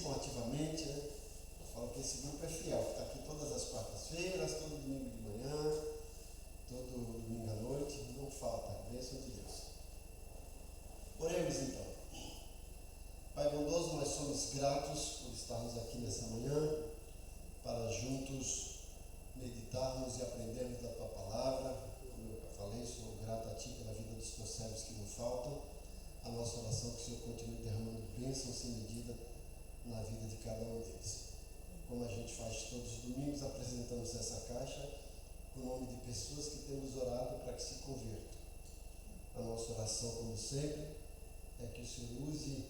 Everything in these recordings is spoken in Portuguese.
participam ativamente, né? Eu falo que esse grupo é fiel, está aqui todas as quartas-feiras, todo domingo de manhã, todo domingo à noite, não falta, bênção de Deus. Oremos então. Pai bondoso, nós somos gratos por estarmos aqui nessa manhã, para juntos meditarmos e aprendermos da Tua Palavra. Como eu falei, sou grato a Ti pela vida dos Teus servos que não faltam. A nossa oração é que o Senhor continue derramando bênção sem medida na vida de cada um deles. Como a gente faz todos os domingos, apresentamos essa caixa com o nome de pessoas que temos orado para que se convertam. A nossa oração, como sempre, é que o Senhor use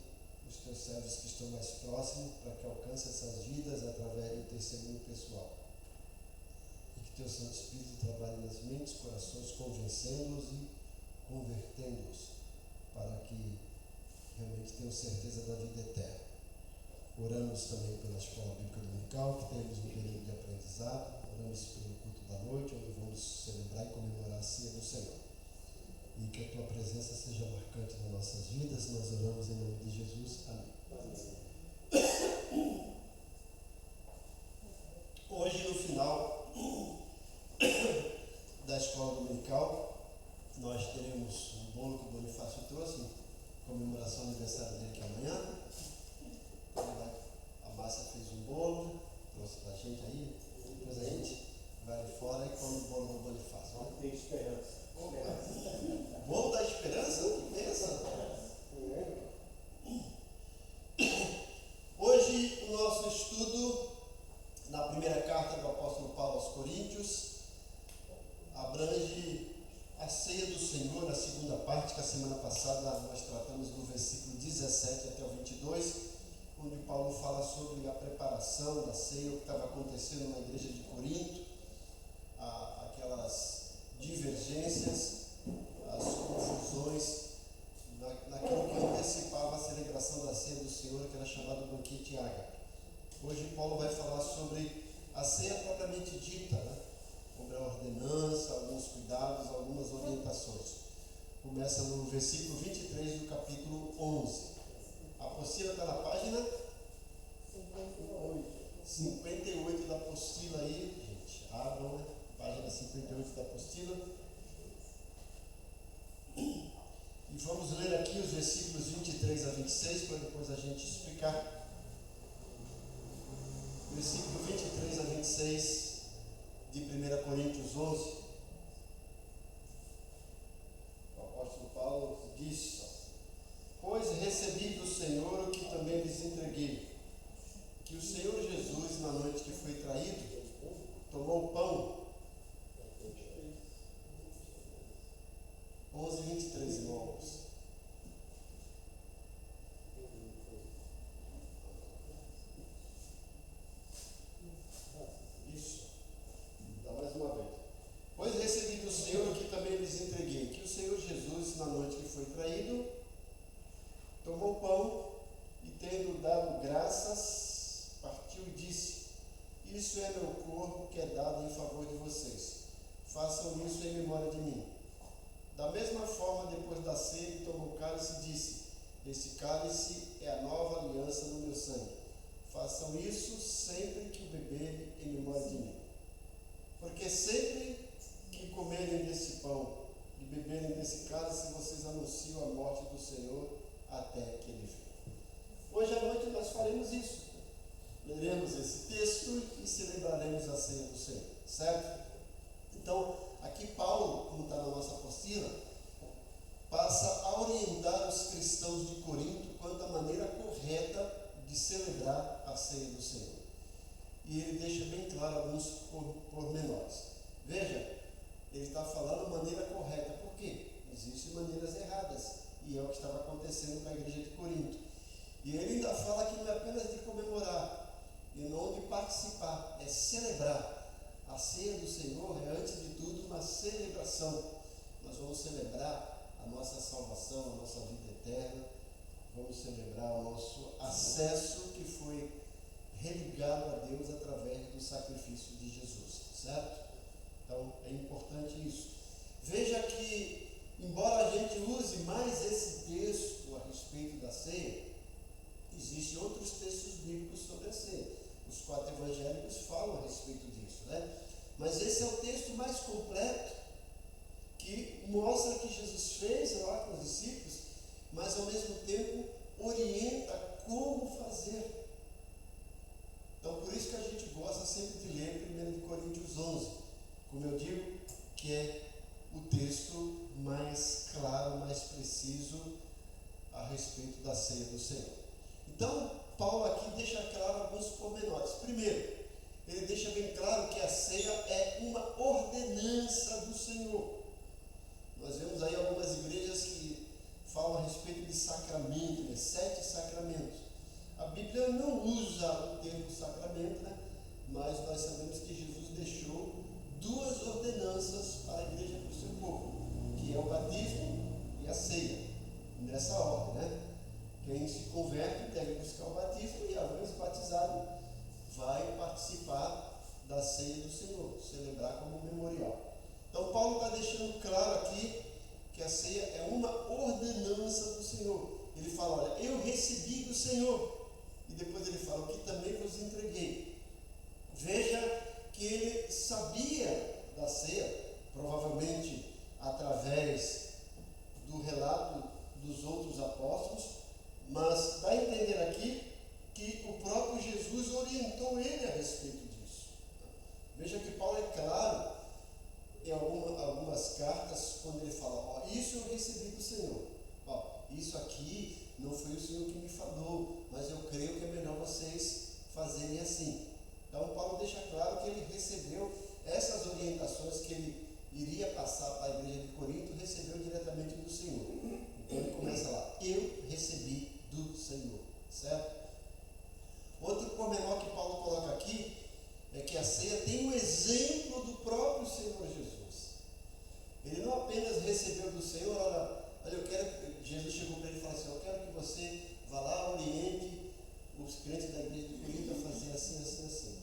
os Teus servos que estão mais próximos para que alcance essas vidas através do testemunho pessoal. E que Teu Santo Espírito trabalhe nas mentes, corações, convencendo-os e convertendo-os para que realmente tenham certeza da vida eterna. Oramos também pela Escola Bíblica Dominical, que temos um período de aprendizado. Oramos pelo culto da noite, onde vamos celebrar e comemorar a ceia do Senhor. E que a Tua presença seja marcante nas nossas vidas. Nós oramos em nome de Jesus. Amém. Hoje, no final da Escola Dominical, nós teremos um bolo que o Bonifácio trouxe, comemoração do aniversário dele, que é amanhã. A Márcia fez um bolo, trouxe pra gente aí, depois a gente vai ali fora e come o bolo do Bonifácio. Não tem esperança. Bolo da esperança? Que pensa? Hoje o nosso estudo na primeira carta do apóstolo Paulo aos Coríntios abrange a ceia do Senhor, na segunda parte, que a semana passada nós tratamos do versículo 17 até o 22, onde Paulo fala sobre a preparação da ceia, o que estava acontecendo na igreja de Corinto, aquelas divergências, as confusões, naquilo que antecipava a celebração da ceia do Senhor, que era chamado banquete ágape. Hoje Paulo vai falar sobre a ceia propriamente dita, né? Sobre a ordenança, alguns cuidados, algumas orientações. Começa no versículo 23 do capítulo 11. A apostila está na página 58 da apostila aí, gente. Abram, né? Página 58 da apostila. E vamos ler aqui os versículos 23 a 26 para depois a gente explicar. Versículo 23 a 26 de 1 Coríntios 11. O apóstolo Paulo diz: pois recebi do Senhor o que também lhes entreguei, que o Senhor Jesus, na noite que foi traído, tomou o pão. 11:23, irmãos. Isso. Dá mais uma vez. Pois recebi do Senhor o que também lhes entreguei, que o Senhor Jesus, na noite que foi traído, tomou o pão e, tendo dado graças, partiu e disse: isso é meu corpo que é dado em favor de vocês. Façam isso em memória de mim. Da mesma forma, depois da ceia, ele tomou o cálice e disse: este cálice é a nova aliança no meu sangue. Façam isso sempre que o beberem em memória de mim. Porque sempre que comerem desse pão e beberem desse cálice, vocês anunciam a morte do Senhor até que Ele venha. Hoje à noite nós faremos isso. Leremos esse texto e celebraremos a ceia do Senhor, certo? Então, aqui Paulo, como está na nossa apostila, passa a orientar os cristãos de Corinto quanto à maneira correta de celebrar a ceia do Senhor. E ele deixa bem claro alguns pormenores. Veja, ele está falando a maneira correta. Por quê? Existem maneiras erradas. E é o que estava acontecendo com a igreja de Corinto. E ele ainda fala que não é apenas de comemorar e não de participar, é celebrar. A ceia do Senhor é, antes de tudo, uma celebração. Nós vamos celebrar a nossa salvação, a nossa vida eterna. Vamos celebrar o nosso acesso que foi religado a Deus através do sacrifício de Jesus, certo? Então, é importante isso. Veja que, embora a gente use mais esse texto a respeito da ceia, existem outros textos bíblicos Mas esse é o texto mais completo que mostra que Jesus fez lá com os discípulos, mas ao mesmo tempo orienta como fazer. Então, por isso que a gente gosta sempre de ler 1 Coríntios 11, como eu digo, que é o texto mais claro, mais preciso a respeito da ceia do Senhor. Então, Paulo aqui deixa claro alguns pormenores. Primeiro, ele deixa bem claro que a ceia é uma ordenança do Senhor. Nós vemos aí algumas igrejas que falam a respeito de sacramento, né? 7 sacramentos. A Bíblia não usa o termo sacramento, né? Mas nós sabemos que Jesus deixou 2 ordenanças para a igreja para o seu povo, que é o batismo e a ceia, nessa ordem, né? Quem se converte deve buscar o batismo e, a vez batizado, vai participar da ceia do Senhor, celebrar como memorial. Então, Paulo está deixando claro aqui que a ceia é uma ordenança do Senhor. Ele fala, olha, eu recebi do Senhor. E depois ele fala, que também vos entreguei. Veja que ele sabia da ceia, provavelmente através do relato dos outros apóstolos, mas dá a entender aqui que o próprio Jesus orientou ele a respeito disso. Veja que Paulo é claro em algumas cartas, quando ele fala, ó, isso eu recebi do Senhor, ó, isso aqui não foi o Senhor que me falou, mas eu creio que é melhor vocês fazerem assim. Então Paulo deixa claro que ele recebeu essas orientações que ele iria passar para a igreja de Corinto, recebeu diretamente do Senhor. Então ele começa lá, eu recebi do Senhor, certo? Outro pormenor que Paulo coloca aqui é que a ceia tem um exemplo do próprio Senhor Jesus. Ele não apenas recebeu do Senhor, olha, eu quero, Jesus chegou para ele e falou assim, eu quero que você vá lá, oriente os crentes da igreja de Corinto a fazer assim, assim, assim.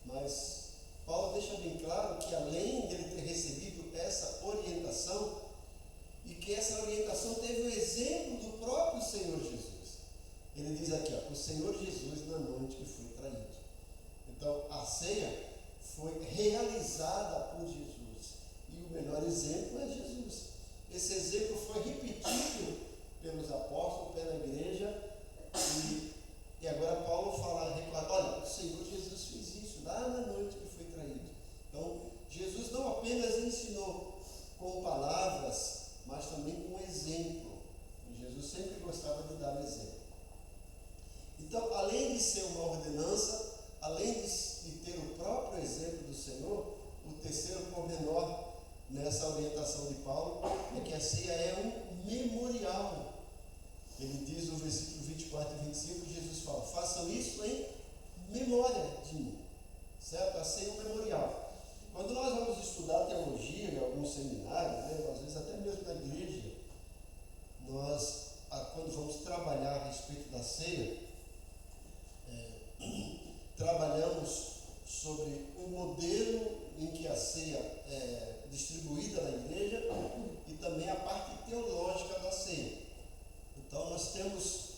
Mas Paulo deixa bem claro que além dele ter recebido essa orientação, e que essa orientação teve o exemplo do próprio Senhor Jesus. Ele diz aqui, ó, o Senhor Jesus na noite que foi traído. Então, a ceia foi realizada por Jesus. E o melhor exemplo é Jesus. Esse exemplo foi repetido pelos apóstolos, pela igreja. E agora Paulo fala, olha, o Senhor Jesus fez isso lá na noite que foi traído. Então, Jesus não apenas ensinou com palavras, mas também com exemplo. Jesus sempre gostava de dar exemplo. Então, além de ser uma ordenança, além de ter o próprio exemplo do Senhor, o terceiro pormenor nessa orientação de Paulo é que a ceia é um memorial. Ele diz no versículo 24 e 25, Jesus fala, façam isso em memória de mim. Certo? A ceia é um memorial. Quando nós vamos estudar teologia em alguns seminários, né, às vezes até mesmo na igreja, nós, quando vamos trabalhar a respeito da ceia, trabalhamos sobre o modelo em que a ceia é distribuída na igreja e também a parte teológica da ceia. Então nós temos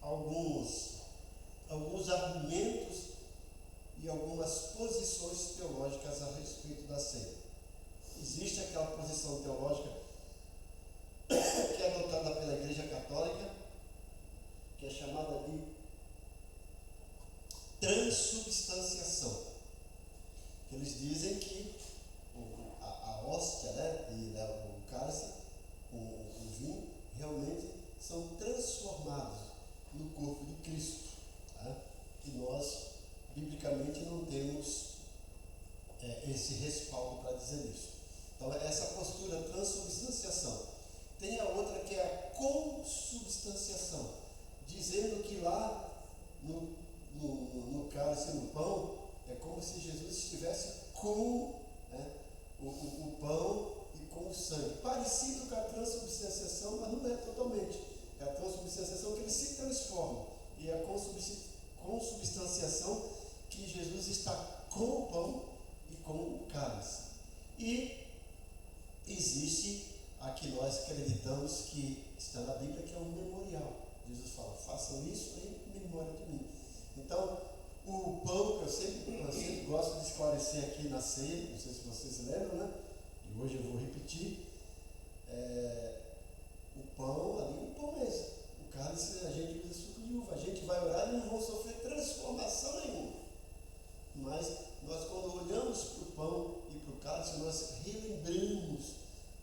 alguns argumentos e algumas posições teológicas a respeito da ceia. Existe aquela posição teológica que é adotada pela Igreja Católica, que é chamada de transubstanciação. Eles dizem que a hóstia, né, e o cálice, o vinho, realmente são transformados no corpo de Cristo. Tá? E nós, biblicamente, não temos esse respaldo para dizer isso. Então, essa postura transubstanciação. Tem a outra que é a consubstanciação, dizendo que lá no cálice e no pão, é como se Jesus estivesse com o pão e com o sangue. Parecido com a transubstanciação, mas não é totalmente. É a transubstanciação que ele se transforma. E a consubstanciação que Jesus está com o pão e com o cálice. E existe a que nós acreditamos que está na Bíblia, que é um memorial. Jesus fala, façam isso em memória de mim. Então, O pão, que eu sempre gosto de esclarecer aqui na ceia, não sei se vocês lembram, né? E hoje eu vou repetir. O pão ali, o pão mesmo. O cálice a gente usa suco de uva. A gente vai orar e não vamos sofrer transformação nenhuma. Mas nós, quando olhamos para o pão e para o cálice, nós relembramos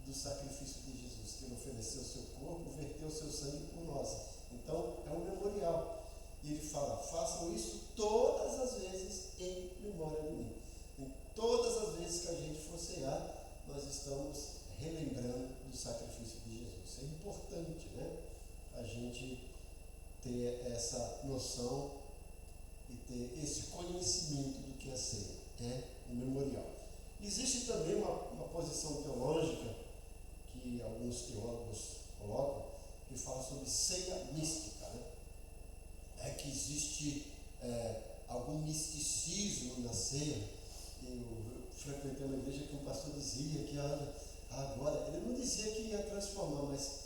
do sacrifício de Jesus, que ele ofereceu o seu corpo, verteu o seu sangue por nós. Então, é um memorial. E ele fala, façam isso todas as vezes em memória de mim. Em todas as vezes que a gente for cear, nós estamos relembrando do sacrifício de Jesus. É importante, né? A gente ter essa noção e ter esse conhecimento do que é ceia. É um memorial. Existe também uma posição teológica que alguns teólogos colocam, que fala sobre ceia mística, né? É que existe algum misticismo na ceia. Eu frequentei uma igreja que um pastor dizia que agora, ele não dizia que ia transformar, mas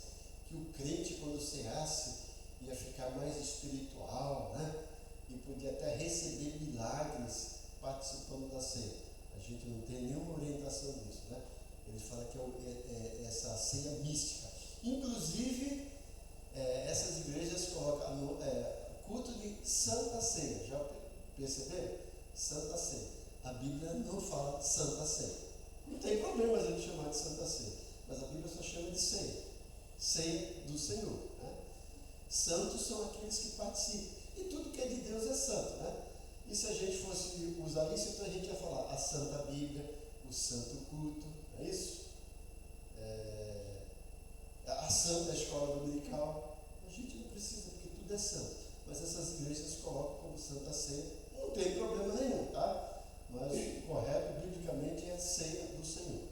que o crente, quando ceasse, ia ficar mais espiritual, né? E podia até receber milagres participando da ceia. A gente não tem nenhuma orientação disso, né? Ele fala que é essa ceia mística. Inclusive, essas igrejas colocam culto de Santa Ceia. Já perceberam? Santa Ceia. A Bíblia não fala Santa Ceia. Não tem problema a gente chamar de Santa Ceia, mas a Bíblia só chama de ceia. Ceia do Senhor, né? Santos são aqueles que participam. E tudo que é de Deus é santo, né? E se a gente fosse usar isso, então a gente ia falar a Santa Bíblia, o Santo Culto, não é isso? A Santa Escola Dominical. A gente não precisa, porque tudo é santo. Mas essas igrejas colocam como Santa Ceia. Não tem problema nenhum, tá? Mas o correto, biblicamente, é a ceia do Senhor.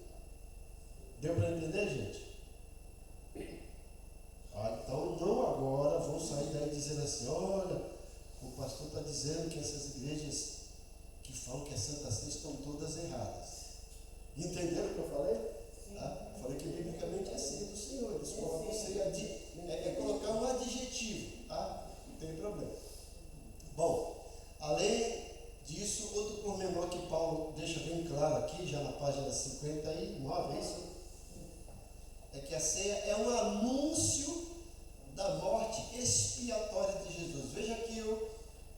Deu para entender, gente? Então, não agora vão sair daí dizendo assim, olha, o pastor está dizendo que essas igrejas que falam que é Santa Ceia estão todas erradas. Entenderam o que eu falei? Tá? Falei que biblicamente é a ceia do Senhor. Eles colocam ceia é colocar um adjetivo, tá? Não tem problema. Bom, além disso, outro pormenor que Paulo deixa bem claro aqui, já na página 59, é isso? É que a ceia é um anúncio da morte expiatória de Jesus. Veja que eu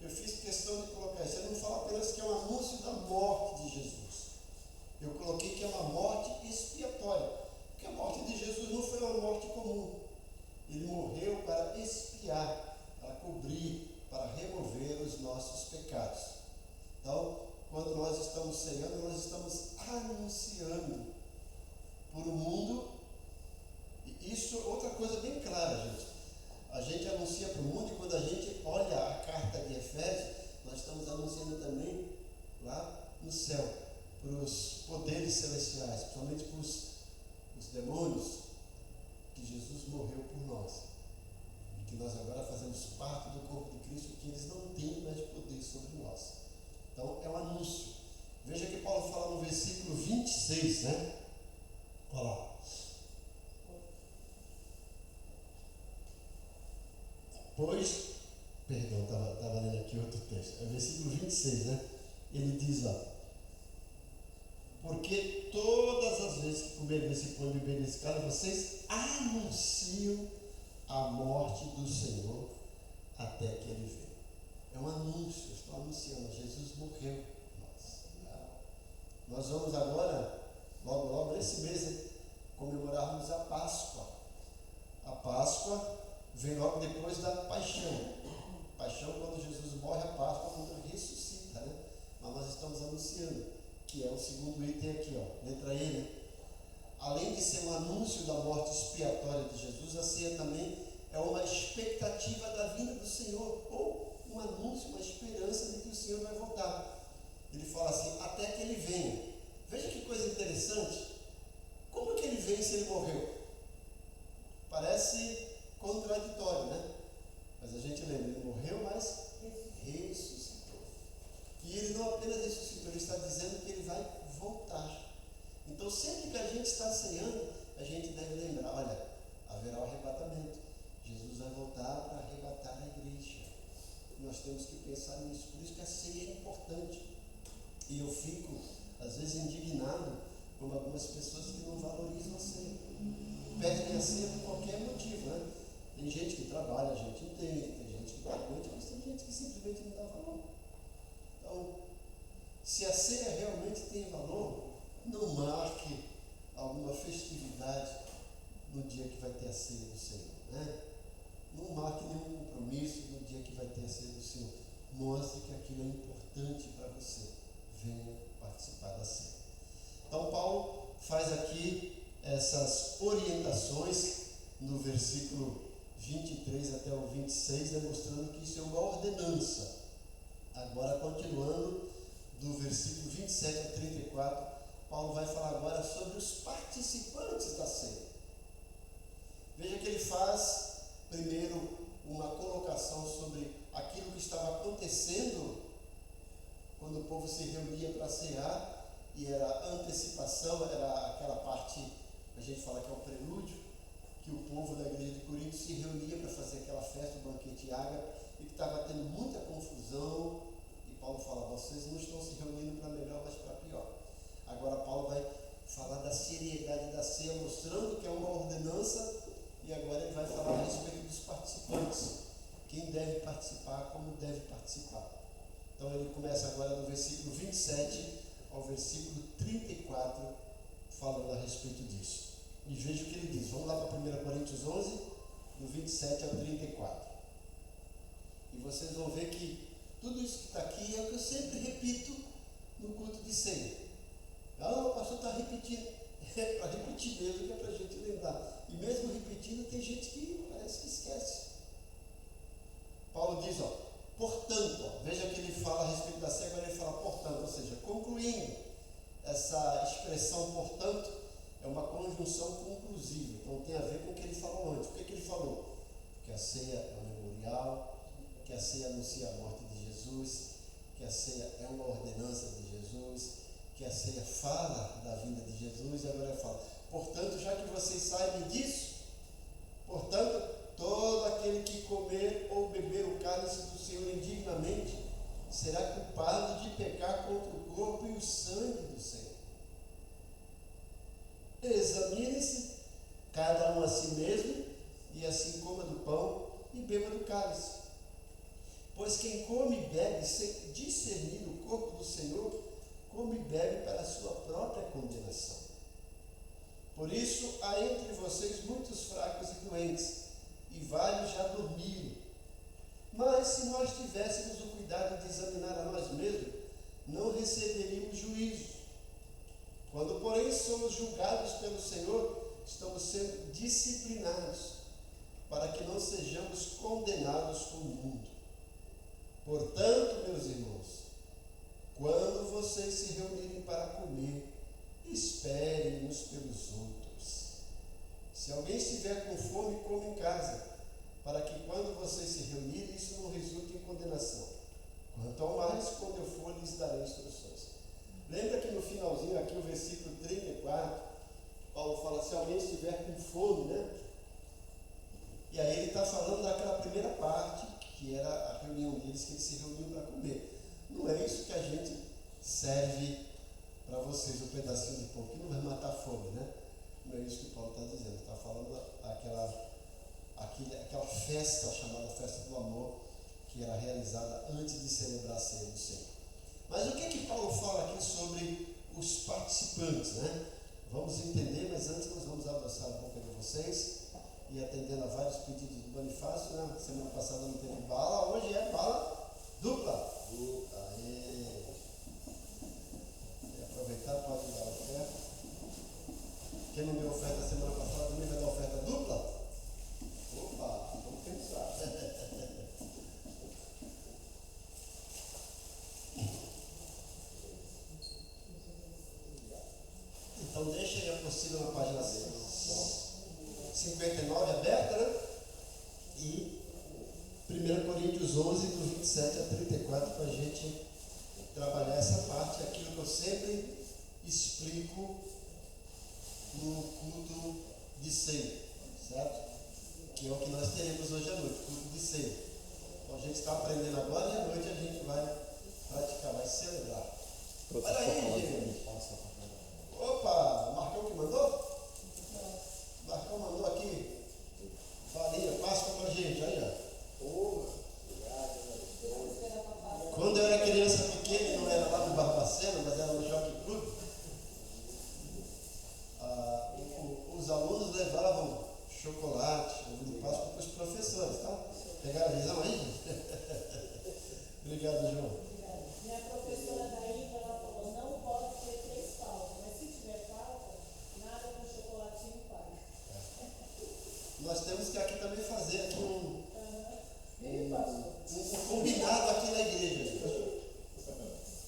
fiz questão de colocar isso. Eu não falo apenas que é um anúncio da morte de Jesus. Eu coloquei que é uma morte expiatória. Porque a morte de Jesus não foi uma morte comum. Ele morreu para expiar, para cobrir, para remover os nossos pecados. Então, quando nós estamos ceando, nós estamos anunciando para o mundo. E isso é outra coisa bem clara, gente. A gente anuncia para o mundo e quando a gente olha a carta de Efésios, nós estamos anunciando também lá no céu, para os poderes celestiais, principalmente para os demônios, que Jesus morreu por nós. E que nós agora fazemos parte do corpo de Cristo, que eles não têm mais poder sobre nós. Então é um anúncio. Veja que Paulo fala no versículo 26, né? Olha lá. Estava lendo aqui outro texto, é o versículo 26, né? Ele diz lá, porque todas as vezes que comerem esse pão e beberem esse cálice, vocês anunciam a morte do Senhor até que Ele venha. É um anúncio, estou anunciando, Jesus morreu por nós. Nós vamos agora, logo nesse mês, comemorarmos a Páscoa. A Páscoa vem logo depois da paixão. Paixão, quando Jesus morre, a Páscoa, quando ele ressuscita, né? Mas nós estamos anunciando, que é o segundo item aqui, ó, letra E, né? Além de ser um anúncio da morte expiatória de Jesus, a ceia também é uma expectativa da vinda do Senhor, ou um anúncio, uma esperança de que o Senhor vai voltar. Ele fala assim, até que ele venha. Veja que coisa interessante. Como que ele vem se ele morreu? Parece contraditório, né? Mas a gente lembra, ele morreu, mas ressuscitou. E ele não apenas ressuscitou, ele está dizendo que ele vai voltar. Então, sempre que a gente está ceando, a gente deve lembrar, olha, haverá o arrebatamento. Jesus vai voltar para arrebatar a igreja. Nós temos que pensar nisso. isso. Por isso que a ceia é importante. E eu fico, às vezes, indignado com algumas pessoas que não valorizam a ceia. Perdem a ceia por qualquer motivo, né? Tem gente que trabalha, a gente entende, tem gente que está doente, mas tem gente que simplesmente não dá valor. Então, se a ceia realmente tem valor, não marque alguma festividade no dia que vai ter a ceia do Senhor, né? Não marque nenhum compromisso no dia que vai ter a ceia do Senhor. Mostre que aquilo é importante para você. Venha participar da ceia. Então, Paulo faz aqui essas orientações no versículo 23 até o 26, demonstrando que isso é uma ordenança. Agora, continuando, do versículo 27 a 34, Paulo vai falar agora sobre os participantes da ceia. Veja que ele faz, primeiro, uma colocação sobre aquilo que estava acontecendo quando o povo se reunia para cear, e era a antecipação, era aquela parte que a gente fala que é o prelúdio, que o povo da igreja de Corinto se reunia para fazer aquela festa, o banquete ágape, e que estava tendo muita confusão, e Paulo fala, vocês não estão se reunindo para melhor, mas para pior. Agora Paulo vai falar da seriedade da ceia, mostrando que é uma ordenança, e agora ele vai falar a respeito dos participantes, quem deve participar, como deve participar. Então ele começa agora do versículo 27 ao versículo 34, falando a respeito disso. E veja o que ele diz. Vamos lá para 1 Coríntios 11, do 27 ao 34. E vocês vão ver que tudo isso que está aqui é o que eu sempre repito no culto de ceia. Ah, o pastor está repetindo. É para repetir mesmo, que é para a gente lembrar. E mesmo repetindo, tem gente que parece que esquece. Paulo diz, portanto, veja que ele fala a respeito da ceia, agora ele fala portanto, ou seja, concluindo. Essa expressão, portanto, é uma conjunção conclusiva, então tem a ver com o que ele falou antes. O que ele falou? Que a ceia é um memorial, que a ceia anuncia a morte de Jesus, que a ceia é uma ordenança de Jesus, que a ceia fala da vinda de Jesus, e agora ele fala, portanto, já que vocês sabem disso, portanto, todo aquele que comer ou beber o cálice do Senhor indignamente será culpado de pecar contra o corpo e o sangue do Senhor. Examine-se cada um a si mesmo, e assim coma do pão e beba do cálice. Pois quem come e bebe sem discernir o corpo do Senhor, come e bebe para a sua própria condenação. Por isso há entre vocês muitos fracos e doentes, e vários já dormiram. Mas se nós tivéssemos o cuidado de examinar a nós mesmos, não receberíamos juízo. Quando, porém, somos julgados pelo Senhor, estamos sendo disciplinados, para que não sejamos condenados com o mundo. Portanto, meus irmãos, quando vocês se reunirem para comer, esperem uns pelos outros. Se alguém estiver com fome, come em casa, para que quando vocês se reunirem, isso não resulte em condenação. Quanto ao mais, quando eu for, lhes darei instruções. Lembra que no finalzinho aqui, o versículo 34, Paulo fala, se alguém estiver com fome, né? E aí ele está falando daquela primeira parte, que era a reunião deles, que eles se reuniam para comer. Não é isso que a gente serve para vocês, um pedacinho de pão, que não vai matar a fome, né? Não é isso que Paulo está dizendo. Está falando aquela festa chamada Festa do Amor, que era realizada antes de celebrar a ceia do Senhor. Mas o que Paulo fala aqui sobre os participantes, né? Vamos entender, mas antes nós vamos abraçar um pouco de vocês e atendendo a vários pedidos do Bonifácio, né? Semana passada não teve bala, hoje é bala dupla. E aproveitar, pode dar oferta. Quem não deu oferta semana passada também vai dar oferta dupla? Opa, vamos pensar. Então deixa aí a apostila na página 59 aberta, né? E 1 Coríntios 11, do 27 a 34, para a gente trabalhar essa parte, aquilo que eu sempre explico no culto de ceia, certo? Que é o que nós teremos hoje à noite, culto de ceia. Então a gente está aprendendo agora e à noite a gente vai praticar, vai celebrar. Trouxe Olha aí, chocolate gente. pra mim, passa pra cá. Opa, Marcão que mandou? Marcão mandou aqui. Farinha, Páscoa pra gente, aí ó. Quando eu era criança pequena, não era lá no Barbacena, mas era no Jockey Club, os alunos levavam chocolate, ovo de Páscoa para os professores, tá? Pegaram a visão aí? Obrigado, João. Minha professora daí, ela falou, não pode ter 3 faltas, mas se tiver falta, nada com chocolatinho faz. Nós temos que aqui também fazer aqui um combinado aqui na igreja.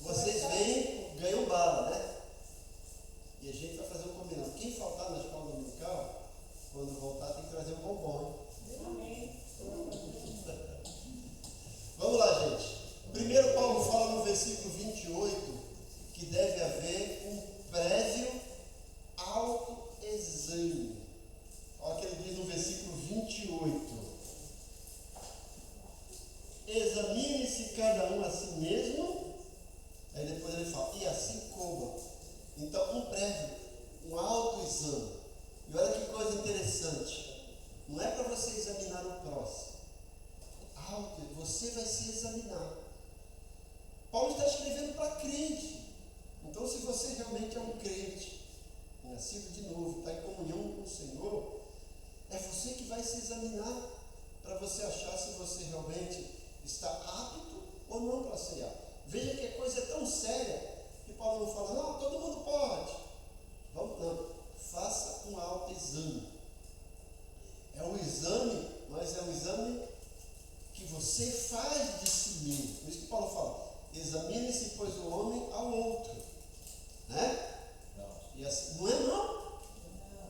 Vocês vêm, ganham bala, né? E a gente vai fazer um combinado. Quem faltar na escola dominical, quando voltar tem que trazer um bombom. Amém. Vamos lá, gente. Primeiro Paulo fala no versículo 28 que deve haver um prévio autoexame. Olha o que ele diz no versículo 28. Examine-se cada um a si mesmo. Aí depois ele fala, e assim coma. Então, um prévio, um autoexame. E olha que coisa interessante. Não é para você examinar o próximo. Você vai se examinar. Paulo está escrevendo para crente. Então, se você realmente é um crente, nascido de novo, está em comunhão com o Senhor, é você que vai se examinar para você achar se você realmente está apto ou não para cear. Veja que a coisa é tão séria que Paulo não fala, não, todo mundo pode. Vamos, não. Faça um autoexame. É um exame, mas é um exame que você faz de si mesmo. Por isso que Paulo fala, examine-se, pois, o homem ao outro. Né? Não. E assim, não é não?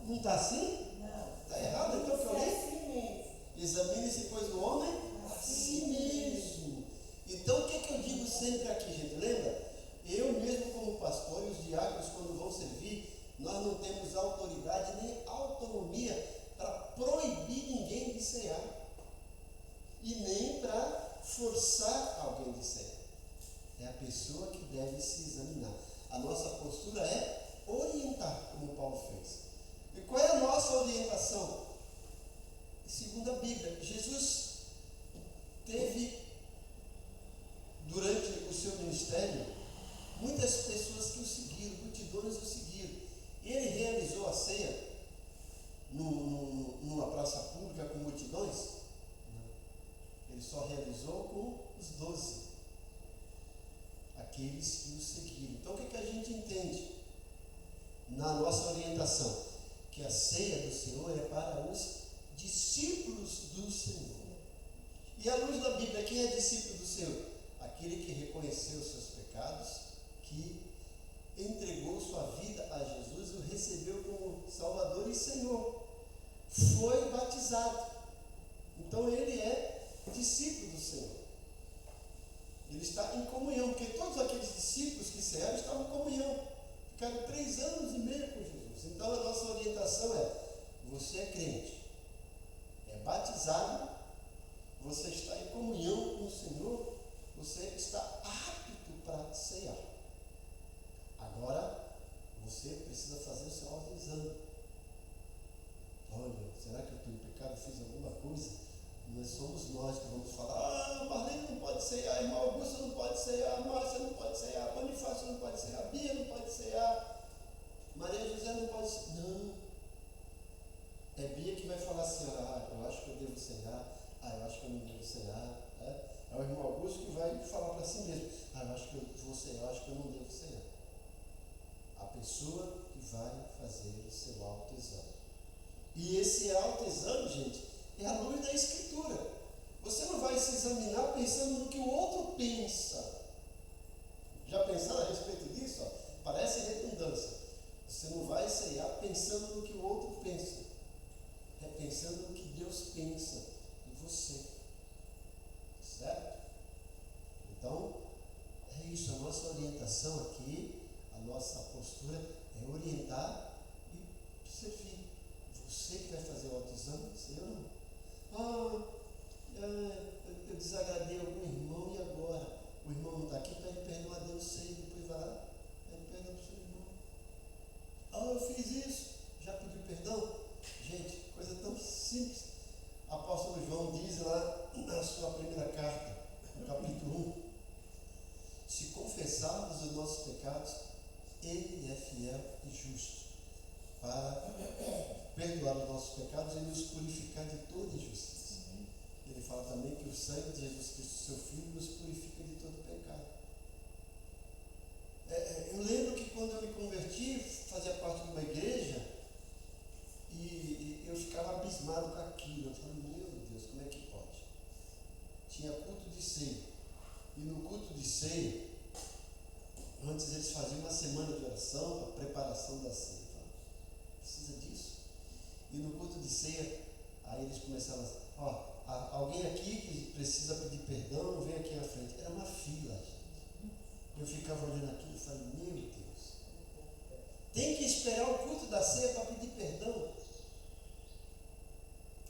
Não está assim? Não. Está errado então que eu É li? assim mesmo. Examine-se, pois, o homem a si mesmo. Então, o que é que eu digo sempre aqui, gente? Lembra? Eu mesmo como pastor e os diáconos, quando vão servir, nós não temos autoridade nem autonomia para proibir ninguém de cear. E nem para forçar alguém de cear. É a pessoa que deve se examinar. A nossa postura é orientar, como Paulo fez. E qual é a nossa orientação? Segundo a Bíblia, Jesus teve, durante o seu ministério, muitas pessoas que o seguiram, multidões o seguiram. Ele realizou a ceia numa praça pública com multidões? Não. Ele só realizou com os 12, aqueles que o seguiram. Então, o que a gente entende na nossa orientação? Que a ceia do Senhor é para os discípulos do Senhor. E à luz da Bíblia, quem é discípulo do Senhor? Aquele que reconheceu os seus pecados, que entregou sua vida a Jesus e o recebeu como Salvador e Senhor. Foi batizado. Então ele é discípulo do Senhor. Ele está em comunhão, porque todos aqueles discípulos que cearam estavam em comunhão. Ficaram 3 anos e meio com Jesus. Então a nossa orientação é, você é crente, é batizado, você está em comunhão com o Senhor, você está apto para cear. Agora, você precisa fazer o seu autoexame. Olha, será que eu tenho pecado, fiz alguma coisa? Não somos nós que vamos falar, Marlene não pode cear, irmão Augusto não pode cear, Márcia não pode cear, Bonifácio não pode cear, Bia não pode cear, Maria José não pode cear. Não. É Bia que vai falar assim, eu acho que eu devo cear, eu acho que eu não devo cear. É o irmão Augusto que vai falar para si mesmo, eu acho que eu vou cear, eu acho que eu não devo cear. A pessoa que vai fazer o seu autoexame. E esse autoexame, gente, é a luz da Escritura. Você não vai se examinar pensando no que o outro pensa. Já pensaram a respeito disso? Parece redundância. Você não vai ceiar pensando no que o outro pensa. É pensando no que Deus pensa em você. Certo? Então, é isso. A nossa orientação aqui, a nossa postura é orientar e servir. Você que vai fazer o autoexame, você ou não? Eu desagradei algum irmão e agora? O irmão que o sangue de Jesus Cristo, seu Filho, nos purifica de todo pecado. Eu lembro que quando eu me converti, fazia parte de uma igreja, e eu ficava abismado com aquilo. Eu falei, meu Deus, como é que pode? Tinha culto de ceia. E no culto de ceia, antes eles faziam uma semana de oração para preparação da ceia. Eu falei, precisa disso? E no culto de ceia, aí eles começavam a alguém aqui que precisa pedir perdão, vem aqui à frente. Era uma fila, gente. Eu ficava olhando aquilo e falei, meu Deus, tem que esperar o culto da ceia para pedir perdão?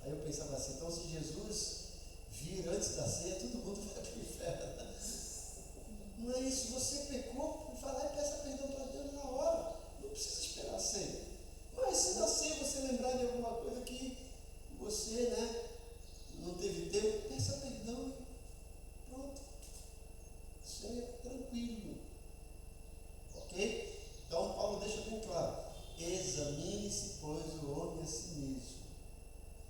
Aí eu pensava assim, então se Jesus vir antes da ceia, todo mundo vai para o inferno. Não é isso, você pecou, vai lá e peça perdão para Deus na hora, não precisa esperar a ceia. Mas se na ceia você lembrar de alguma coisa que você, não teve tempo, peça perdão e pronto. Ceia tranquilo. Ok? Então Paulo deixa bem claro, examine-se, pois, o homem a si mesmo.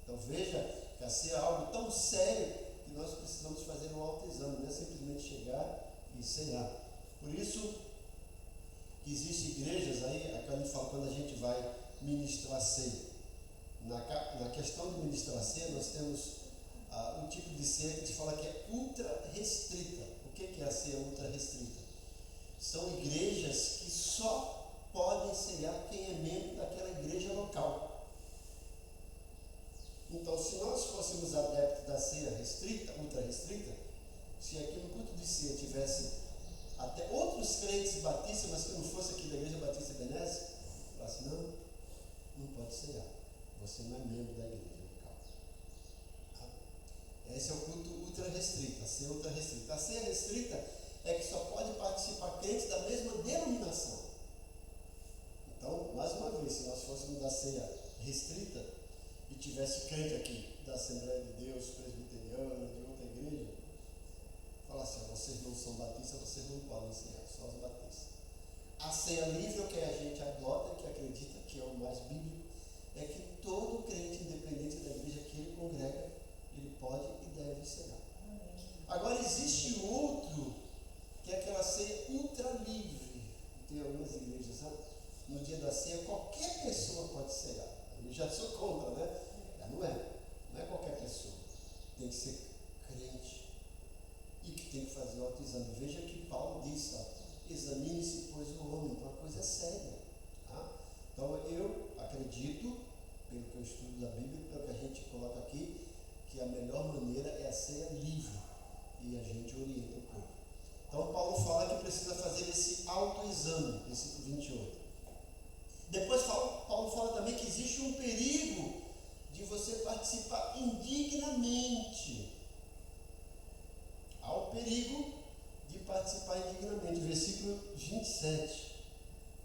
Então veja que a ceia é algo tão sério que nós precisamos fazer um autoexame, não é simplesmente chegar e cear. Por isso que existem igrejas aí, a gente fala quando a gente vai ministrar ceia. Na questão de ministrar ceia, nós temos um tipo de ceia que a gente fala que é ultra restrita. O que é a ceia ultra restrita? São igrejas que só podem cear quem é membro daquela igreja local. Então, se nós fôssemos adeptos da ceia restrita, ultra restrita, se aqui no culto de ceia tivesse até outros crentes batistas, mas que não fosse aqui da Igreja Batista Benesse, falasse, não pode cear, você não é membro da igreja local. Esse é o culto ultra restrito, a ceia ultra restrita. A ceia restrita é que só pode participar crentes da mesma denominação. Então, mais uma vez, se nós fôssemos da ceia restrita e tivesse crente aqui da Assembleia de Deus, presbiteriana, de outra igreja, fala assim, vocês não são batistas, vocês não podem cear, só os batistas. A ceia livre, que a gente adota, que acredita que é o mais bíblico, é que todo crente, independente da igreja que ele congrega, ele pode e deve cear. Agora existe outro, que é aquela ceia ultra livre. Tem algumas igrejas, sabe? No dia da ceia, qualquer pessoa pode cear. Eu já sou contra, né? Não é qualquer pessoa. Tem que ser crente e que tem que fazer o autoexame. Veja que Paulo disse, examine-se, pois, o homem. Então a coisa é séria. Tá? Então eu acredito, pelo que eu estudo da Bíblia, pelo que a gente coloca aqui, que a melhor maneira é a ceia livre. E a gente orienta um pouco. Então Paulo fala que precisa fazer esse autoexame, versículo 28. Depois Paulo fala também que existe um perigo de você participar indignamente. Há o perigo de participar indignamente. Versículo 27,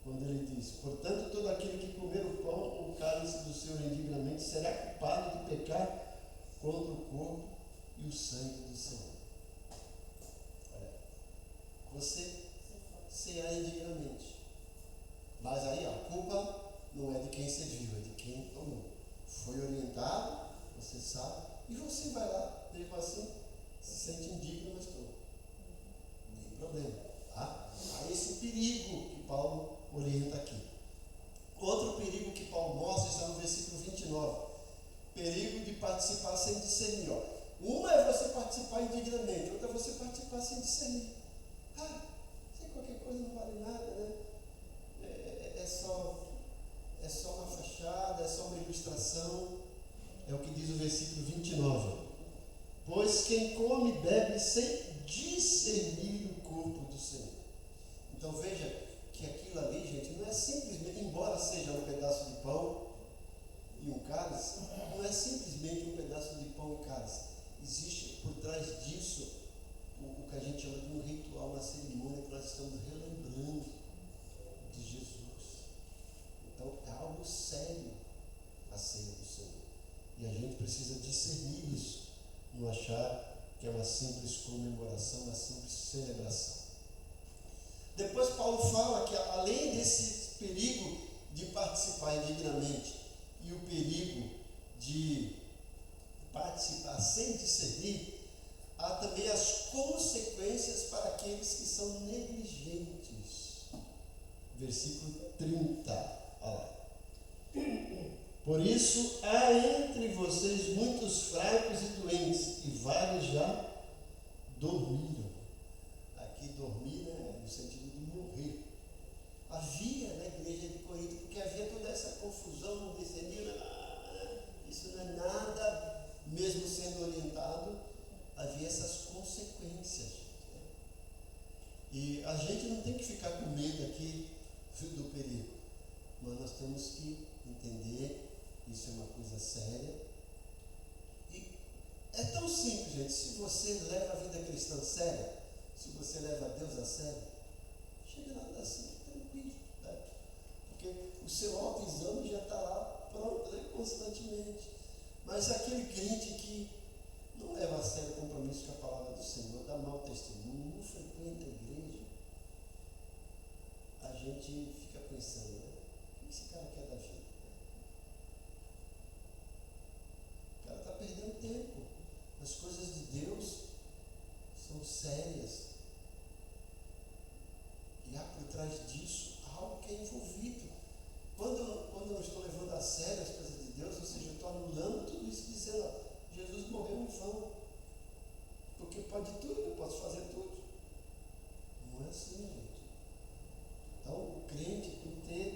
quando ele diz, portanto, todo aquele que comer o pão ou o cálice do Senhor indignamente será culpado de pecar contra o corpo e o sangue do Senhor. Olha, você cear indignamente. Mas aí a culpa não é de quem serviu, é de quem tomou. Foi orientado, você sabe, e você vai lá, mesmo assim, se sente indigno, mas toma. Não tem problema. Tá? Há esse perigo que Paulo orienta aqui. Outro perigo que Paulo mostra está no versículo 29. Perigo de participar sem discernir. Uma é você participar indignamente, outra é você participar sem discernir. Sei qualquer coisa não vale nada, né? É só uma fachada, é só uma ilustração. É o que diz o versículo 29. Pois quem come e bebe sem discernir o corpo do Senhor. Então veja que aquilo ali, gente, não é simplesmente, embora seja um pedaço de pão e um cálice, não é simplesmente um pedaço de pão e cálice. Existe por trás disso o que a gente chama de um ritual, uma cerimônia que nós estamos relembrando de Jesus. Então é algo sério a ceia do Senhor. E a gente precisa discernir isso, não achar que é uma simples comemoração, uma simples celebração. Depois Paulo fala que além desse perigo de participar indignamente e o perigo de participar sem discernir, aqueles que são negligentes. Versículo 30. Olha lá. Por isso há entre vocês muitos fracos e doentes, e vários já dormiram. Aqui dormir, né, no sentido de morrer. Havia na igreja de Corinto, porque havia toda essa confusão, não discerniam, isso não é nada, mesmo sendo orientado, havia essas consequências. E a gente não tem que ficar com medo aqui do perigo, mas nós temos que entender, isso é uma coisa séria. E é tão simples, gente, se você leva a vida cristã a sério, se você leva Deus a sério, chega lá assim, tranquilo, tá? Porque o seu autoexame já está lá pronto, né, constantemente. Mas aquele crente que não leva a sério o compromisso com a palavra do Senhor, dá mau testemunho, não frequenta a igreja, a gente fica pensando, né? O que esse cara quer da vida? O cara está perdendo tempo. As coisas de Deus são sérias. E há por trás disso algo que é envolvido. Quando eu estou levando a sério as coisas de Deus, ou seja, eu estou anulando tudo isso, dizendo, ó, Jesus morreu em vão. Porque pode tudo, eu posso fazer tudo. Não é assim, gente. Então, o crente tem que ter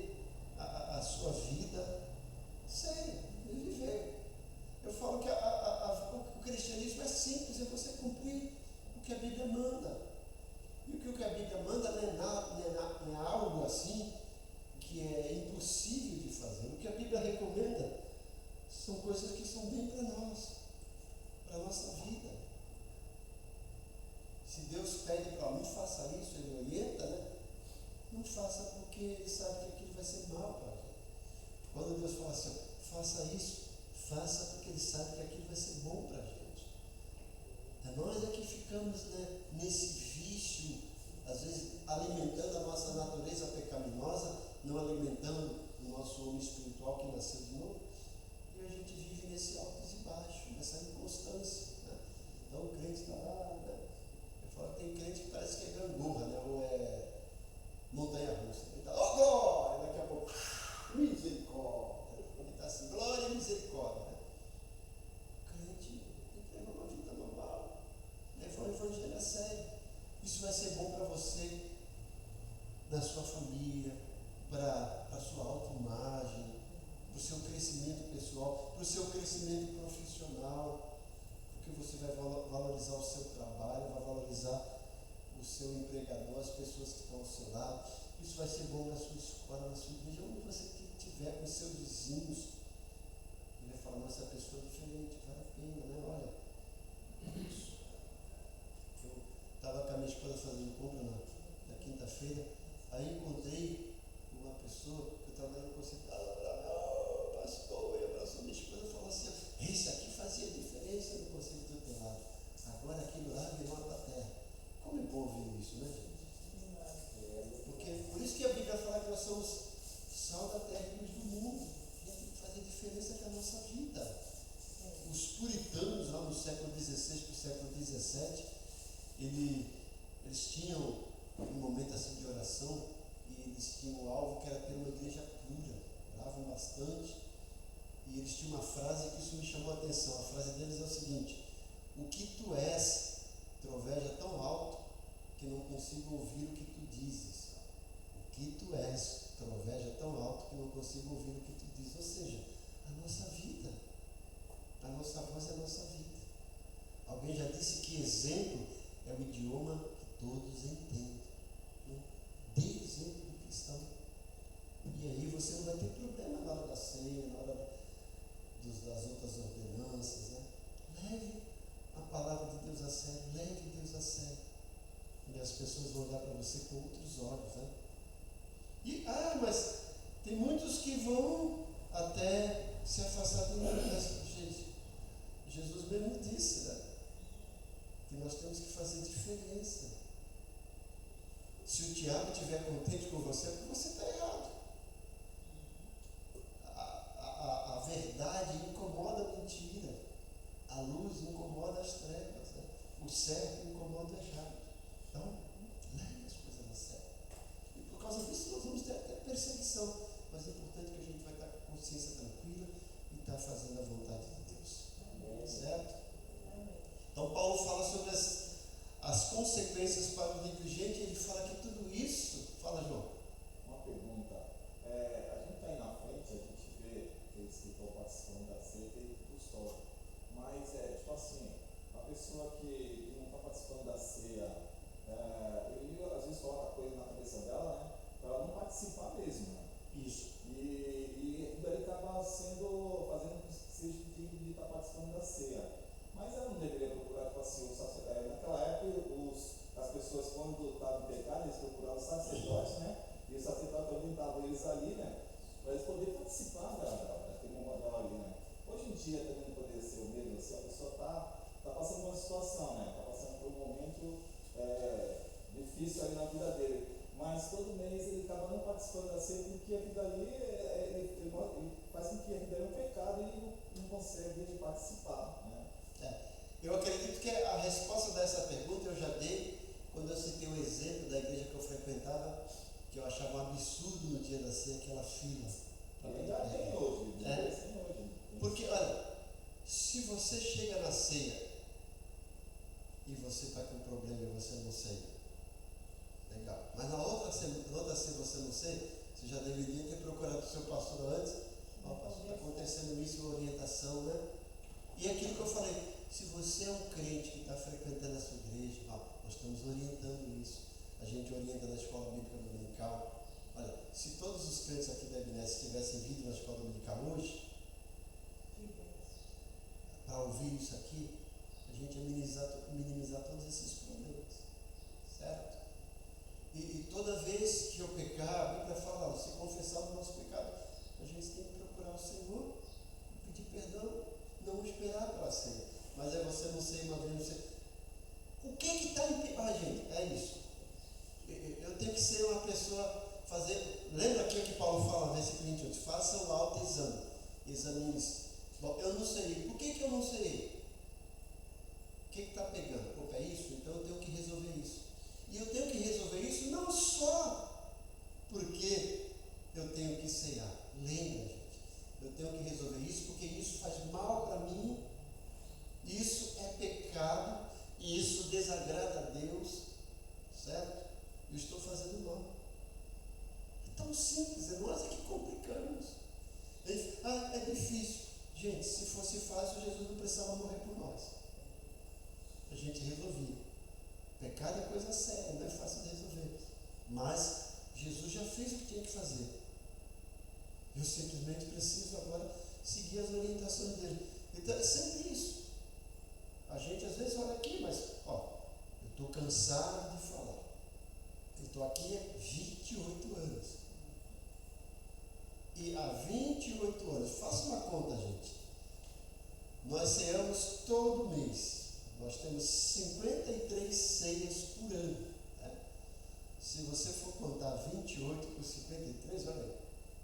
a sua vida séria, ele viver. Eu falo que o cristianismo é simples, é você cumprir o que a Bíblia manda. E o que a Bíblia manda não é algo assim que é impossível de fazer. O que a Bíblia recomenda são coisas que são bem para nós, para a nossa vida. Se Deus pede para não faça isso, Ele orienta, né? Não faça porque Ele sabe que aquilo vai ser mal para a gente. Quando Deus fala assim, faça isso, faça porque Ele sabe que aquilo vai ser bom para a gente. Nós é que ficamos, né, nesse vício, às vezes alimentando a nossa natureza pecaminosa, não alimentando o nosso homem espiritual que nasceu de novo, e a gente vive nesse altos e baixos, nessa inconstância. Né? Então o crente está lá, né? Eu falo que tem crente que parece que é gangorra, né? Ou é montanha-russa. Ele está, oh glória, daqui a pouco, misericórdia. Ele está assim, glória e misericórdia. Né? O crente tem que levar uma vida normal, levar o evangelho a sério. Isso vai ser bom para você, na sua família, para a sua autoimagem, para o seu crescimento pessoal, para o seu crescimento profissional, porque você vai valorizar o seu trabalho, vai valorizar o seu empregador, as pessoas que estão ao seu lado. Isso vai ser bom na sua escola, na sua igreja, onde você estiver com os seus vizinhos. Ele vai falar, nossa, essa pessoa é diferente, vale a pena, né? Olha, isso. Eu estava com a minha esposa fazendo compra na quinta-feira, aí encontrei uma pessoa que eu estava dando conselho, pastor, e abraçou minha esposa e falou assim, esse aqui fazia diferença no conselho tutelar, agora aquilo lá virou uma terra. Como é bom ouvir isso, né, gente? Porque por isso que a Bíblia fala que nós somos sal da terra e luz do mundo. A gente tem que fazer diferença com a nossa vida. Os puritanos lá no século XVI para o século XVII, eles tinham um momento assim de oração e eles tinham um alvo que era ter uma igreja pura, oravam bastante e eles tinham uma frase que isso me chamou a atenção. A frase deles é o seguinte: o que tu és troveja tão alto que não consigo ouvir o que tu dizes. O que tu és troveja tão alto que não consigo ouvir o que tu dizes. Ou seja, a nossa vida, a nossa voz é a nossa vida. Alguém já disse que exemplo é o idioma que todos entendem. Dê exemplo do cristão. E aí você não vai ter problema na hora da ceia, na hora das outras ordenanças. Né? Leve a palavra de Deus a sério, leve Deus a sério. E as pessoas vão olhar para você com outros olhos. Né? E, mas tem muitos que vão até se afastar do mundo. Gente, Jesus mesmo disse, né? Que nós temos que fazer diferença. Se o diabo estiver contente com você, é porque você está errado. A verdade incomoda a mentira. A luz incomoda as trevas. Né? O certo incomoda o errado. Então, causa disso nós vamos ter até perseguição. Mas é importante que a gente vai estar com a consciência tranquila e estar fazendo a vontade de Deus. Certo? Então Paulo fala sobre as consequências para o negligente. Ele fala que tudo isso... Fala, João. Uma pergunta. A gente está aí na frente, a gente vê aqueles que estão participando da seita e custódio. Mas, tipo assim, a pessoa que não está participando da ceia, ele às vezes coloca coisa na cabeça dela, né? Para ela não participar mesmo, né? Isso. E daí acaba fazendo com que seja digno de estar participando da ceia. Mas ela não deveria procurar, tipo assim, naquela época, as pessoas, quando estavam em pecado, eles procuravam o sacerdote, né? E o sacerdote orientava eles ali, né? Para eles poderem participar daquele momento ali, né? Hoje em dia também não poderia ser o mesmo, assim, a pessoa está passando por uma situação, né? Está passando por um momento difícil ali na vida dele. Mas todo mês ele acaba não participando da ceia, porque a vida ali ele faz com que a vida é um pecado e não consegue participar, né? Eu acredito que a resposta dessa pergunta eu já dei quando eu citei o exemplo da igreja que eu frequentava, que eu achava um absurdo no dia da ceia, aquela fila. Já tem hoje, tem hoje. Porque, olha, se você chega na ceia e você está com problema e você não ceia, legal. Mas na outra ceia você não ceia, você já deveria ter procurado o seu pastor antes. Ó, pastor, está acontecendo isso, uma orientação, né? E aquilo que eu falei, se você é um crente que está frequentando a sua igreja, nós estamos orientando isso. A gente orienta na escola bíblica dominical. Olha, se todos os crentes aqui da Ebenezer tivessem vindo na escola dominical hoje, para ouvir isso aqui, a gente ia minimizar todos esses problemas. Certo? E toda vez que eu pecar, a Bíblia fala, se confessar o nosso pecado, a gente tem que procurar o Senhor, pedir perdão, não esperar pela ceia. Mas é você não ser uma vez, você... O que está impedindo? Gente, é isso. Eu tenho que ser uma pessoa, lembra aquilo que Paulo fala no versículo 28, faça o autoexame, examine-se. Bom, eu não serei. Por que eu não serei? O que está pegando? Opa, é isso? Então eu tenho que resolver isso. E eu tenho que resolver isso não só porque eu tenho que ceiar. Lembra, gente? Eu tenho que resolver isso porque isso faz mal para mim, isso é pecado e isso desagrada a Deus, certo? Eu estou fazendo mal. É tão simples, é nós que complicamos. É difícil. Gente, se fosse fácil, Jesus não precisava morrer por nós. A gente resolvia. Pecado é coisa séria, não é fácil de resolver. Mas Jesus já fez o que tinha que fazer. Eu simplesmente preciso agora seguir as orientações dele. Então é sempre isso. A gente às vezes olha aqui, mas eu estou cansado de falar. Eu estou aqui há 28 anos. E há 28 anos, faça uma conta, gente. Nós ceamos todo mês. Nós temos 53 ceias por ano. Né? Se você for contar 28 por 53, olha aí,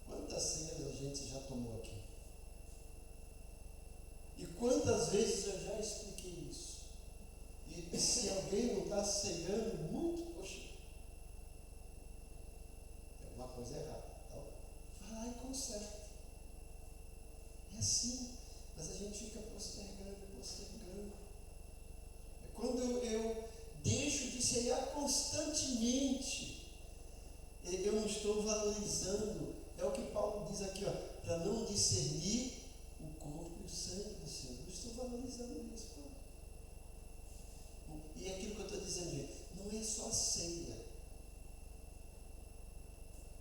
quantas ceias a gente já tomou aqui? E quantas vezes eu já expliquei isso? E se alguém não está ceando muito, poxa, tem alguma coisa errada. Então, vai lá e conserta. É assim, mas a gente fica postergando. Quando eu deixo de ceiar constantemente, eu não estou valorizando. É o que Paulo diz aqui, para não discernir o corpo e o sangue do Senhor. Eu estou valorizando isso. E aquilo que eu estou dizendo, gente, não é só a ceia.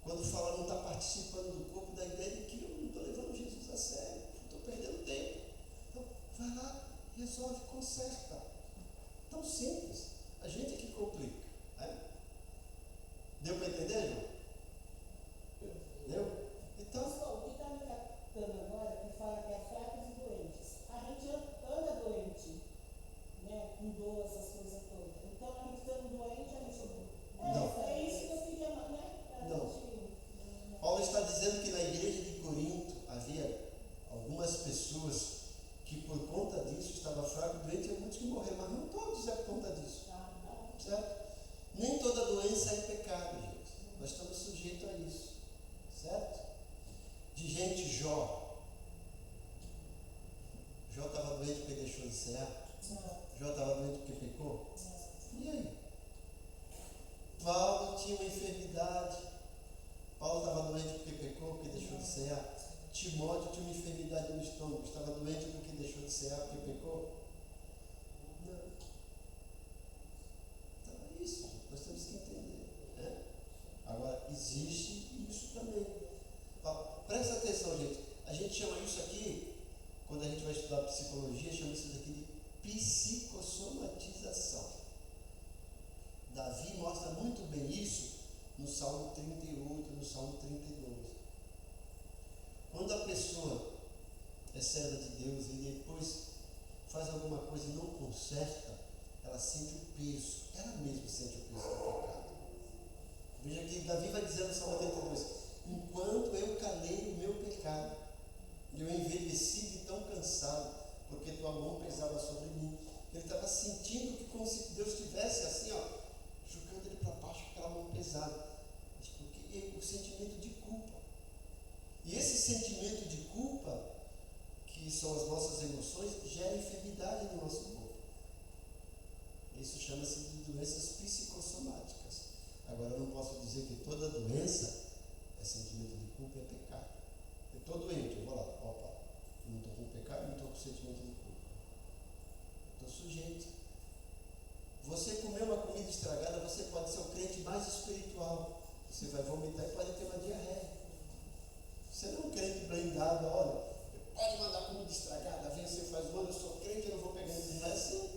Quando fala não está participando do corpo, da ideia de que eu não estou levando Jesus a sério, estou perdendo tempo. Então, vai lá, resolve, conserta. Tão simples. A gente é que complica. Né? Deu para entender, João? Deu? Então, o que está me captando agora, que fala que é fracos e doentes. A gente anda doente, né? Com dor, essas coisas todas. Então, a gente estando doente, a gente... Não. É isso que eu queria, né? Não. Paulo está dizendo que na igreja de Corinto havia algumas pessoas que por conta disso estavam fracos, doentes, e muitos que morreram, mas não todos é por conta disso. Certo? Nem toda doença é pecado, gente. Nós estamos sujeitos Jó. Jó estava doente porque deixou de cear. Jó estava doente porque pecou. E aí? Paulo tinha uma enfermidade. Paulo estava doente porque pecou, porque deixou de cear. Timóteo tinha uma enfermidade no estômago. Estava doente porque deixou de cear, porque pecou. Não. Então é isso. Nós temos que entender. Né? Agora, existe isso também. Presta atenção, gente. A gente chama isso aqui, quando a gente vai estudar psicologia, chama isso daqui de psicossomatização. Davi mostra muito bem isso no Salmo 38, no Salmo 32. Quando a pessoa é serva de Deus e depois faz alguma coisa e não conserta, ela sente o peso, ela mesma sente o peso do pecado. Veja que Davi vai dizer no Salmo 82, enquanto eu calei o meu pecado, eu envelheci de tão cansado, porque tua mão pesava sobre mim. Ele estava sentindo que como se Deus estivesse assim, ó, jogando ele para baixo com aquela mão pesada. Mas porque o sentimento de culpa. E esse sentimento de culpa, que são as nossas emoções, gera enfermidade no nosso corpo. Isso chama-se de doenças psicossomáticas. Agora, eu não posso dizer que toda doença é sentimento de culpa, é pecado. Eu estou doente, eu vou lá, opa, não estou com pecado, não estou com sentimento de culpa. Estou sujeito. Você comer uma comida estragada, você pode ser o crente mais espiritual. Você vai vomitar e pode ter uma diarreia. Você não é um crente blindado, olha, pode mandar comida estragada, vem, você faz um ano, eu sou crente, eu não vou pegar isso. Não é assim.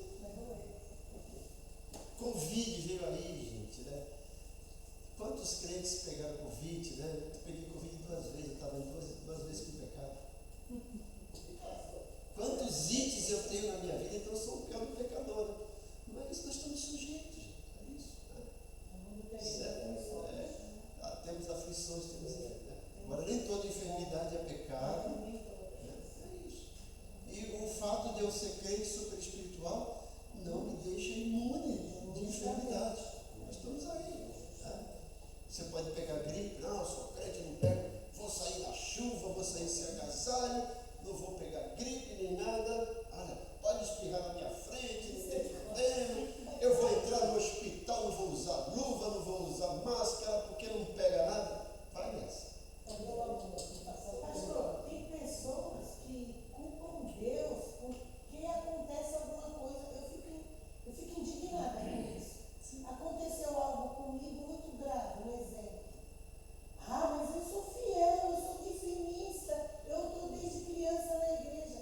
Covid veio aí, gente, né? Quantos crentes pegaram Covid, né? Eu peguei Covid 2 vezes, eu estava duas vezes com pecado. Quantos ites eu tenho na minha vida, então eu sou o pior do pecador. Mas nós estamos sujeitos, gente, é isso. Né? Temos aflições, temos. Né? Agora, nem toda enfermidade é pecado. Né? É isso. E o fato de eu ser crente super espiritual não me deixa imune de enfermidade. Nós estamos aí. Né? Você pode pegar gripe, não, eu sou crente, não pego, vou sair na chuva, vou sair sem agasalho, não vou pegar gripe nem nada. Olha, pode espirrar na minha frente, não tem problema. Eu vou entrar no hospital, não vou usar luva, não vou usar máscara, porque não pega nada. Vai nessa. Pastor, tem pessoas que culpam Deus porque acontece alguma coisa. Eu fico indignada com isso. Aconteceu algo comigo muito grave, um exemplo. Ah, mas eu sou fiel, eu sou dizimista, eu estou desde criança na igreja.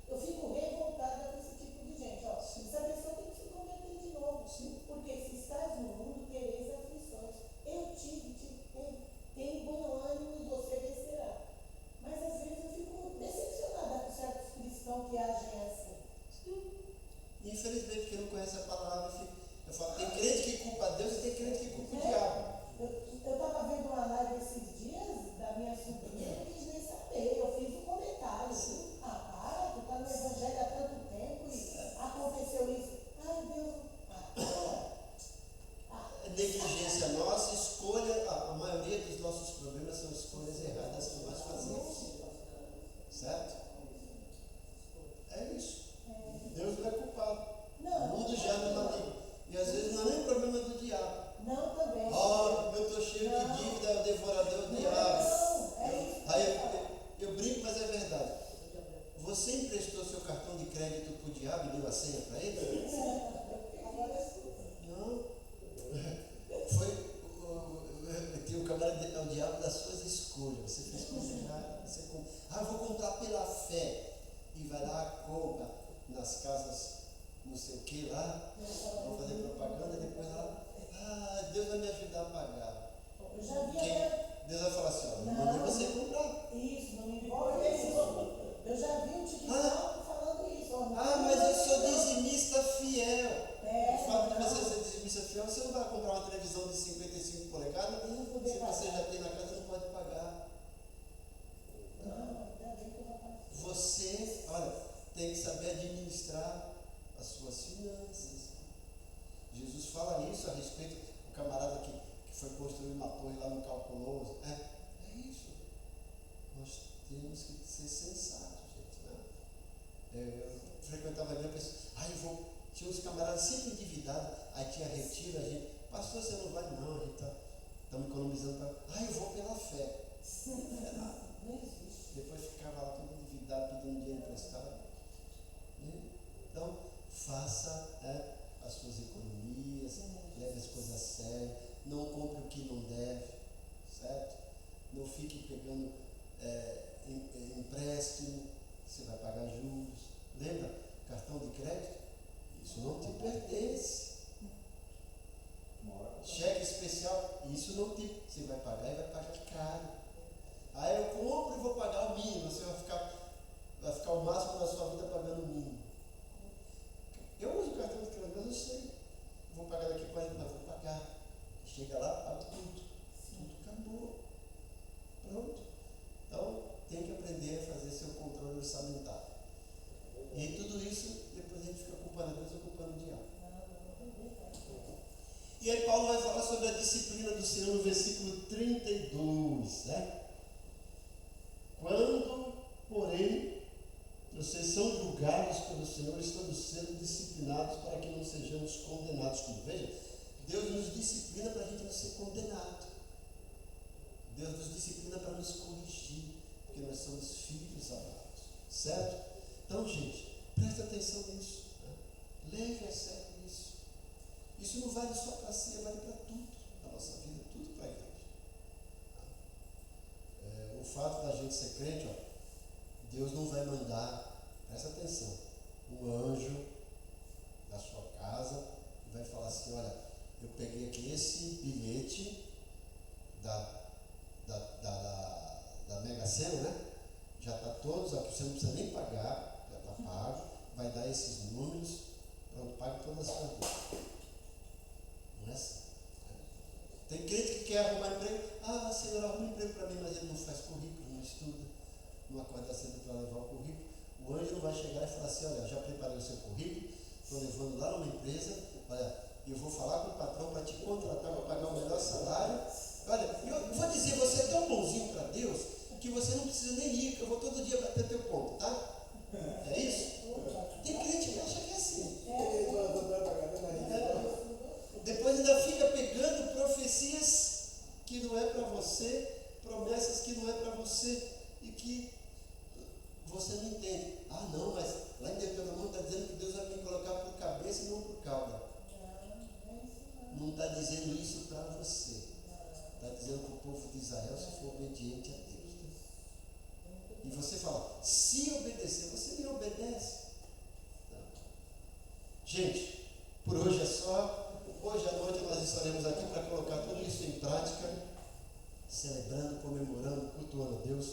Eu fico revoltada com esse tipo de gente. Ó, essa pessoa tem que se converter de novo. Porque se estás no mundo, tereis aflições. Eu tive, tem bom ânimo e você vencerá. Mas às vezes eu fico decepcionada com certos cristãos que agem assim. Infelizmente, porque não conhece a palavra, eu falo, tem crente que culpa Deus e tem crente que culpa o diabo. Eu estava vendo uma live esses dias da minha sobrinha, não quis nem saber. Eu fiz um comentário. Ah, para, tu está no evangelho há tanto tempo e aconteceu isso. Ai, Deus. Negligência nossa, escolha, a maioria dos nossos problemas são escolhas erradas que nós fazemos. Certo? É isso. Deus não é culpado. O mundo já não é maligno. E às vezes não é nem problema do diabo. Não, também. Eu estou cheio de dívida, é o devorador do diabo. Aí eu brinco, mas é verdade. Você emprestou seu cartão de crédito para o diabo e deu a senha para ele? Não. Tem o camarada, é o diabo das suas escolhas. Você fez coisa errada. Eu vou comprar pela fé. E vai lá, compra nas casas não sei o que lá, vão fazer propaganda, depois lá, Deus vai me ajudar a pagar. Eu já vi até. Deus vai falar assim, ó, não mandei você comprar. Isso, não me envolve isso. Eu já vi um TikTok falando isso. Mas eu sou dizimista fiel. O fato de não. você ser dizimista fiel, você não vai comprar uma televisão de 55 polegadas, se você já tem na casa, não pode pagar. Você, tem que saber administrar as suas finanças. Jesus fala isso a respeito do camarada que foi construir uma torre lá no Calculoso. É isso. Nós temos que ser sensatos, gente. Né? Eu frequentava a igreja e pensava, tinha uns camaradas sempre endividados, aí tinha retiro, a gente, pastor, você não vai? Não, a gente estamos economizando para. Eu vou pela fé. Não é nada. Depois ficava lá todo endividado, pedindo dinheiro emprestado. Então, faça as suas economias, leve as coisas a sério, não compre o que não deve, certo? Não fique pegando empréstimo, você vai pagar juros. Lembra? Cartão de crédito? Isso não te pertence. Cheque especial? Isso não te. Você vai pagar e vai pagar caro. Eu compro e vou pagar o mínimo. Você vai ficar o máximo da sua vida pagando o mínimo. Eu uso o cartão de crédito, mas eu sei. Vou pagar daqui 40, mas vou pagar. Chega lá, paga tudo. Tudo acabou. Pronto. Então, tem que aprender a fazer seu controle orçamentário. E tudo isso, depois a gente fica culpando Deus ou culpando o diabo. E aí Paulo vai falar sobre a disciplina do Senhor no versículo 32, né? Quando, porém, vocês são julgados pelo Senhor, estamos sendo disciplinados para que não sejamos condenados. Como veja, Deus nos disciplina para a gente não ser condenado. Deus nos disciplina para nos corrigir, porque nós somos filhos amados, certo? Então, gente, presta atenção nisso. Né? Leve a sério isso. Isso não vale só para si, vale para tudo na nossa vida, tudo para a igreja. O fato da gente ser crente, Deus não vai mandar, presta atenção, um anjo da sua casa e vai falar assim, olha, eu peguei aqui esse bilhete da Mega Sena, né? Já está todos aqui, você não precisa nem pagar, já está pago, vai dar esses números, pronto, paga todas as suas dívidas. Não é assim. Tem crente que quer arrumar emprego, Senhor, arruma emprego para mim, mas ele não faz currículo, não estuda, não acorda cedo para levar o currículo. O anjo não vai chegar e falar assim, olha, já preparei o seu currículo, estou levando lá numa empresa, olha, eu vou falar com o patrão para te contratar, para pagar o melhor salário. Olha, eu vou dizer, você é tão bonzinho para Deus, que você não precisa nem ir, que eu vou todo dia bater teu ponto, tá? É isso? Tem crente que acha que é assim. Depois ainda fica pegando profecias que não é para você, promessas que não é para você e que você não entende. Não, mas lá em Deuteronômio está dizendo que Deus vai me colocar por cabeça e não por cauda. Não está dizendo isso para você. Está dizendo para o povo de Israel se for obediente a Deus. E você fala, se obedecer, você me obedece. Gente, por hoje é só. Hoje à noite nós estaremos aqui para colocar tudo isso em prática, celebrando, comemorando, cultuando a Deus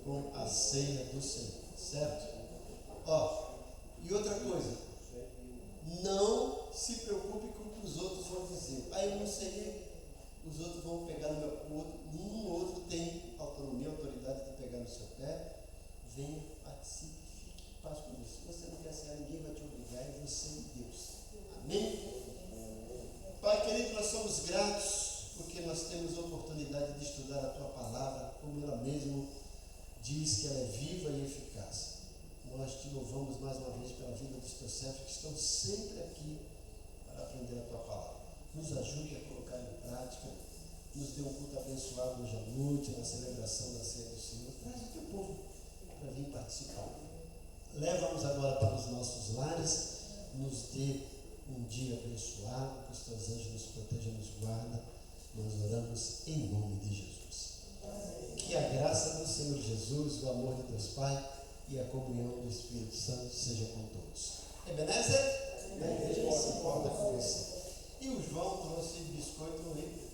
com a ceia do Senhor, certo? E outra coisa, não se preocupe com o que os outros vão dizer. Eu não sei, os outros vão pegar no meu outro, nenhum outro tem autonomia, autoridade de pegar no seu pé. Venha, participe, fique em paz com isso. Se você não quer ser, ninguém vai te obrigar, é você e Deus. Amém? Pai querido, nós somos gratos porque nós temos a oportunidade de estudar a Tua palavra, como ela mesmo diz que ela é viva e eficaz. Nós te louvamos mais uma vez pela vida dos Teus servos que estão sempre aqui para aprender a Tua palavra. Nos ajude a colocar em prática, nos dê um culto abençoado hoje à noite, na celebração da ceia do Senhor. Traz o Teu povo para vir participar. Leva-nos agora para os nossos lares, nos dê um dia abençoado, que os Teus anjos nos protejam e nos guardam. Nós oramos em nome de Jesus. Que a graça do Senhor Jesus, o amor de Deus Pai e a comunhão do Espírito Santo seja com todos. Ebenezer? A igreja se importa com isso. E o João trouxe biscoito no livro.